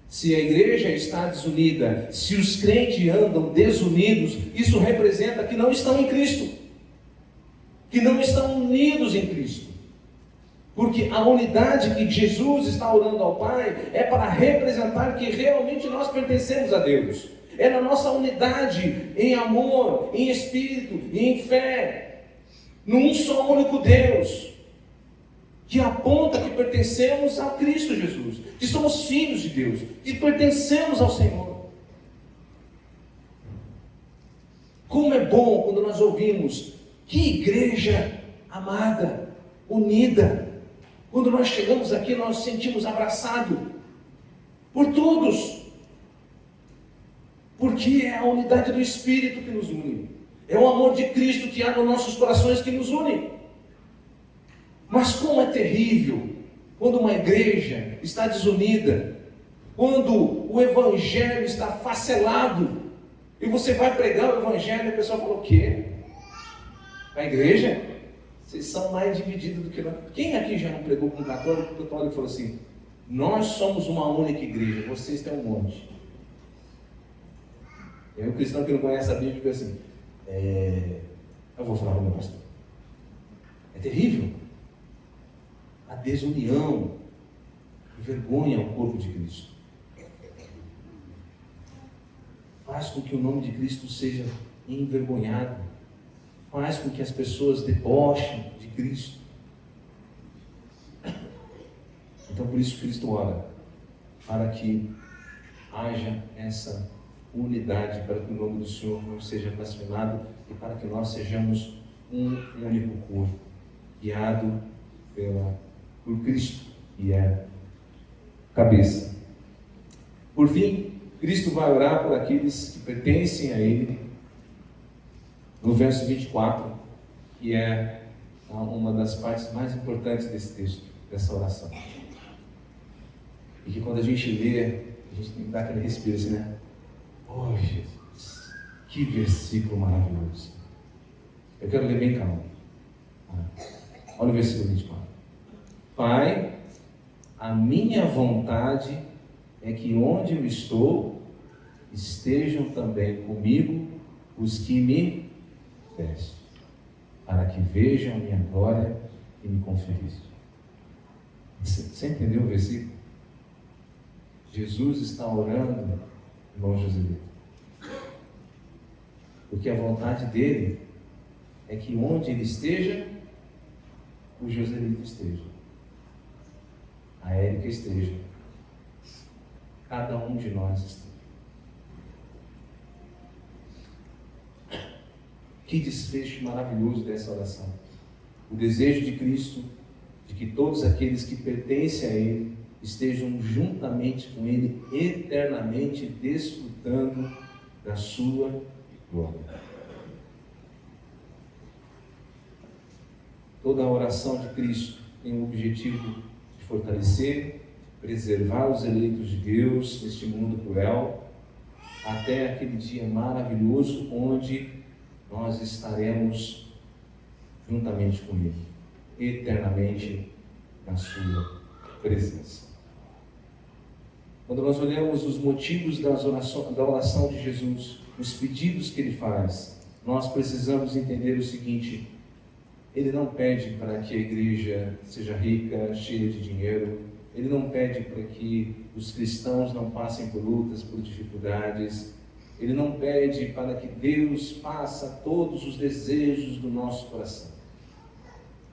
Se a igreja está desunida, se os crentes andam desunidos, isso representa que não estão em Cristo, que não estão unidos em Cristo. Porque a unidade que Jesus está orando ao Pai é para representar que realmente nós pertencemos a Deus. É na nossa unidade em amor, em espírito e em fé, num só único Deus, que aponta que pertencemos a Cristo Jesus, que somos filhos de Deus, que pertencemos ao Senhor. Como é bom quando nós ouvimos: que igreja amada, unida. Quando nós chegamos aqui, nós nos sentimos abraçados por todos, porque é a unidade do Espírito que nos une, é o amor de Cristo que há nos nossos corações que nos une. Mas como é terrível quando uma igreja está desunida, quando o Evangelho está facelado, e você vai pregar o Evangelho e a pessoa fala: o quê? A igreja? Vocês são mais divididos do que nós. Quem aqui já não pregou com um católico? O católico falou assim: nós somos uma única igreja, vocês têm um monte. E aí o cristão que não conhece a Bíblia fica assim: eu vou falar com o meu pastor. É terrível. A desunião envergonha o corpo de Cristo. Faz com que o nome de Cristo seja envergonhado. Faz com que as pessoas debochem de Cristo. Então por isso Cristo ora, para que haja essa unidade, para que o nome do Senhor não seja blasfemado e para que nós sejamos um único corpo, guiado por Cristo, que é cabeça. Por fim, Cristo vai orar por aqueles que pertencem a Ele, no verso 24, que é uma das partes mais importantes desse texto, dessa oração. E que quando a gente lê, a gente tem que dar aquele respiro assim, né? Oh, Jesus, que versículo maravilhoso. Eu quero ler bem calmo. Olha o versículo 24. Pai, a minha vontade é que onde eu estou, estejam também comigo os que me deste, para que vejam a minha glória e me conferiste. Você entendeu o versículo? Jesus está orando, irmão Joselito, porque a vontade dele é que onde ele esteja, o Joselito esteja, a Érica esteja, cada um de nós esteja. Que desfecho maravilhoso dessa oração. O desejo de Cristo de que todos aqueles que pertencem a Ele estejam juntamente com Ele eternamente desfrutando da sua glória. Toda a oração de Cristo tem o objetivo de fortalecer, preservar os eleitos de Deus neste mundo cruel, até aquele dia maravilhoso onde nós estaremos juntamente com Ele, eternamente na sua presença. Quando nós olhamos os motivos da oração de Jesus, os pedidos que Ele faz, nós precisamos entender o seguinte: Ele não pede para que a igreja seja rica, cheia de dinheiro. Ele não pede para que os cristãos não passem por lutas, por dificuldades. Ele não pede para que Deus faça todos os desejos do nosso coração.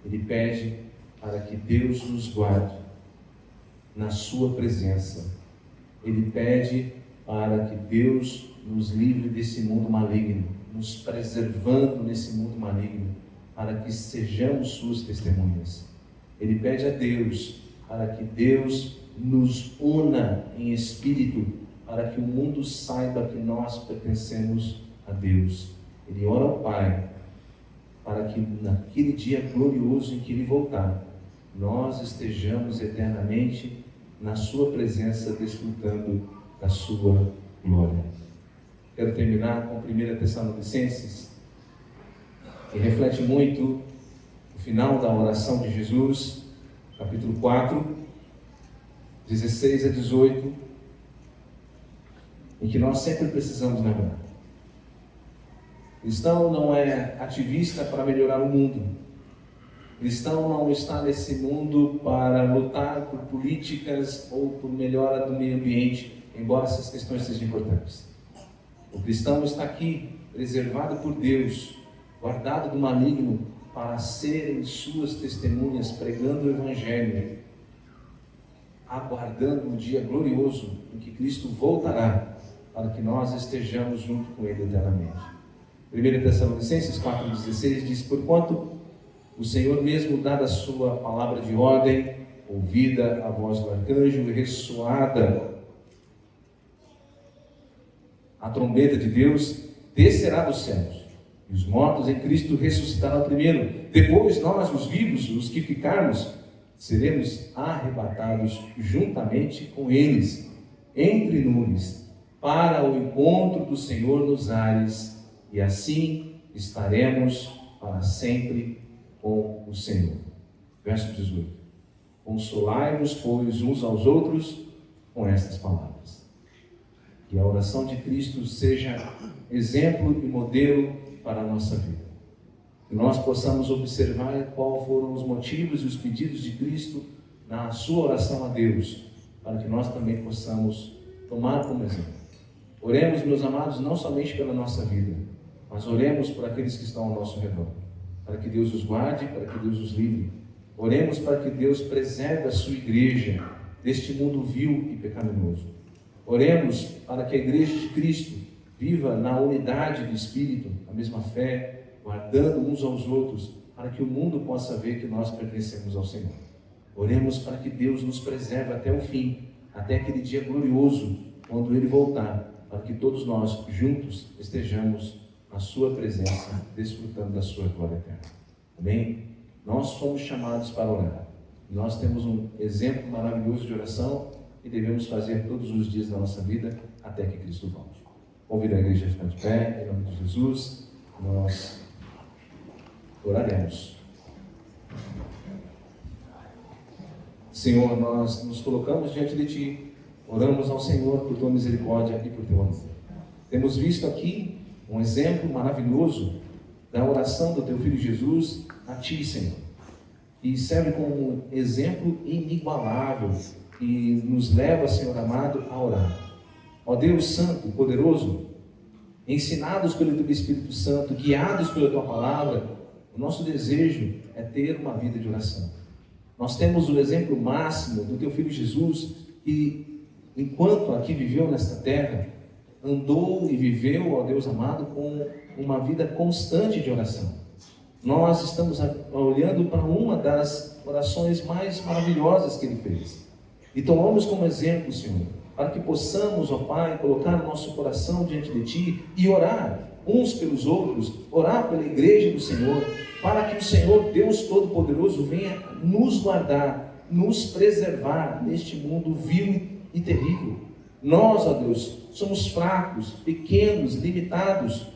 Ele pede para que Deus nos guarde na sua presença. Ele pede para que Deus nos livre desse mundo maligno, nos preservando nesse mundo maligno, para que sejamos suas testemunhas. Ele pede a Deus para que Deus nos una em espírito, para que o mundo saiba que nós pertencemos a Deus. Ele ora ao Pai para que naquele dia glorioso em que Ele voltar, nós estejamos eternamente na sua presença, desfrutando da sua glória. Quero terminar com 1 Tessalonicenses, que reflete muito o final da oração de Jesus, capítulo 4, 16 a 18, em que nós sempre precisamos lembrar. Cristão não é ativista para melhorar o mundo. Cristão não está nesse mundo para lutar por políticas ou por melhora do meio ambiente, embora essas questões sejam importantes. O cristão está aqui, preservado por Deus, guardado do maligno, para serem suas testemunhas, pregando o Evangelho, aguardando um dia glorioso em que Cristo voltará, para que nós estejamos junto com Ele eternamente. 1 Tessalonicenses 4,16 diz: porquanto o Senhor mesmo, dada a sua palavra de ordem, ouvida a voz do arcanjo e ressoada a trombeta de Deus, descerá dos céus, e os mortos em Cristo ressuscitarão primeiro. Depois nós, os vivos, os que ficarmos, seremos arrebatados juntamente com eles, entre nuvens, para o encontro do Senhor nos ares, e assim estaremos para sempre com o Senhor. Verso 18. Consolai-vos, pois, uns aos outros com estas palavras. Que a oração de Cristo seja exemplo e modelo para a nossa vida. Que nós possamos observar quais foram os motivos e os pedidos de Cristo na sua oração a Deus, para que nós também possamos tomar como exemplo. Oremos, meus amados, não somente pela nossa vida, mas oremos por aqueles que estão ao nosso redor, para que Deus os guarde, para que Deus os livre. Oremos para que Deus preserve a sua igreja deste mundo vil e pecaminoso. Oremos para que a igreja de Cristo viva na unidade do Espírito, a mesma fé, guardando uns aos outros, para que o mundo possa ver que nós pertencemos ao Senhor. Oremos para que Deus nos preserve até o fim, até aquele dia glorioso, quando Ele voltar, para que todos nós juntos estejamos na sua presença, desfrutando da sua glória eterna. Amém? Nós somos chamados para orar. Nós temos um exemplo maravilhoso de oração e devemos fazer todos os dias da nossa vida até que Cristo volte. Convido a igreja a ficar de pé, em nome de Jesus. Nós oraremos. Senhor, nós nos colocamos diante de Ti, oramos ao Senhor por Tua misericórdia e por Teu amor. Temos visto aqui um exemplo maravilhoso da oração do Teu Filho Jesus a Ti, Senhor, e serve como um exemplo inigualável que nos leva, Senhor amado, a orar. Ó Deus Santo e Poderoso, ensinados pelo Teu Espírito Santo, guiados pela Tua Palavra, o nosso desejo é ter uma vida de oração. Nós temos o exemplo máximo do Teu Filho Jesus, que enquanto aqui viveu nesta terra, andou e viveu, ó Deus amado, com uma vida constante de oração. Nós estamos olhando para uma das orações mais maravilhosas que Ele fez. E tomamos como exemplo, Senhor, para que possamos, ó Pai, colocar o nosso coração diante de Ti e orar uns pelos outros, orar pela igreja do Senhor, para que o Senhor, Deus Todo-Poderoso, venha nos guardar, nos preservar neste mundo vil e terrível. Nós, ó Deus, somos fracos, pequenos, limitados,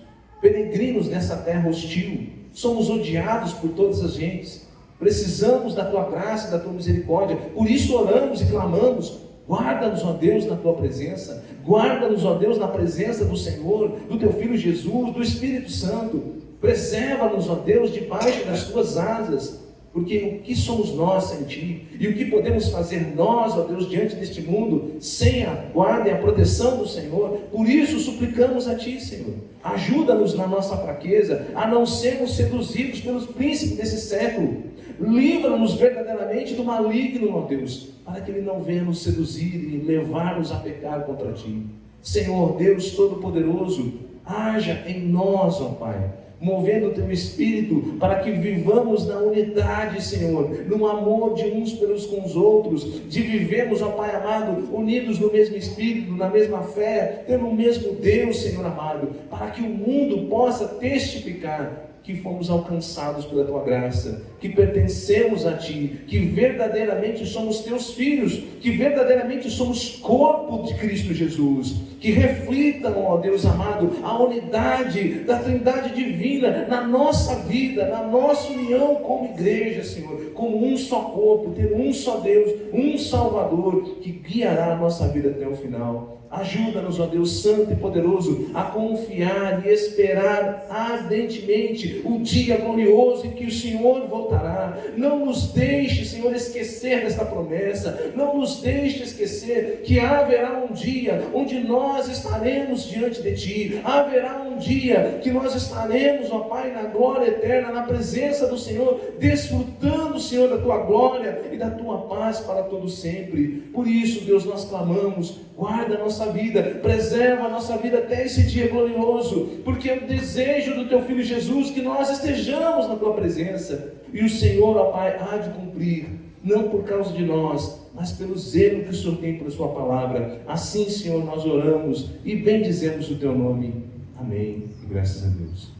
peregrinos nessa terra hostil, somos odiados por todas as gentes, precisamos da Tua graça e da Tua misericórdia, por isso oramos e clamamos. Guarda-nos, ó Deus, na Tua presença, guarda-nos, ó Deus, na presença do Senhor, do Teu Filho Jesus, do Espírito Santo, preserva-nos, ó Deus, debaixo das Tuas asas, porque o que somos nós sem Ti, e o que podemos fazer nós, ó Deus, diante deste mundo, sem a guarda e a proteção do Senhor? Por isso suplicamos a Ti, Senhor, ajuda-nos na nossa fraqueza, a não sermos seduzidos pelos príncipes desse século, livra-nos verdadeiramente do maligno, ó Deus, para que ele não venha nos seduzir e levar-nos a pecar contra Ti. Senhor Deus Todo-Poderoso, haja em nós, ó Pai, movendo o Teu Espírito, para que vivamos na unidade, Senhor, no amor de uns pelos com os outros, de vivermos, ó Pai amado, unidos no mesmo Espírito, na mesma fé, tendo o mesmo Deus, Senhor amado, para que o mundo possa testificar que fomos alcançados pela Tua graça, que pertencemos a Ti, que verdadeiramente somos Teus filhos, que verdadeiramente somos corpo de Cristo Jesus, que reflitam, ó Deus amado, a unidade da Trindade Divina na nossa vida, na nossa união como igreja, Senhor, como um só corpo, ter um só Deus, um Salvador, que guiará a nossa vida até o final. Ajuda-nos, ó Deus Santo e Poderoso, a confiar e esperar ardentemente o dia glorioso em que o Senhor voltará. Não nos deixe, Senhor, esquecer desta promessa. Não nos deixe esquecer que haverá um dia onde nós estaremos diante de Ti. Haverá um dia que nós estaremos, ó Pai, na glória eterna, na presença do Senhor, desfrutando, Senhor, da Tua glória e da Tua paz para todo sempre. Por isso, Deus, nós clamamos, guarda a nossa vida, preserva a nossa vida até esse dia glorioso, porque é o desejo do Teu Filho Jesus que nós estejamos na Tua presença, e o Senhor, ó Pai, há de cumprir, não por causa de nós, mas pelo zelo que o Senhor tem por Sua palavra. Assim, Senhor, nós oramos e bendizemos o Teu nome. Amém, e graças a Deus.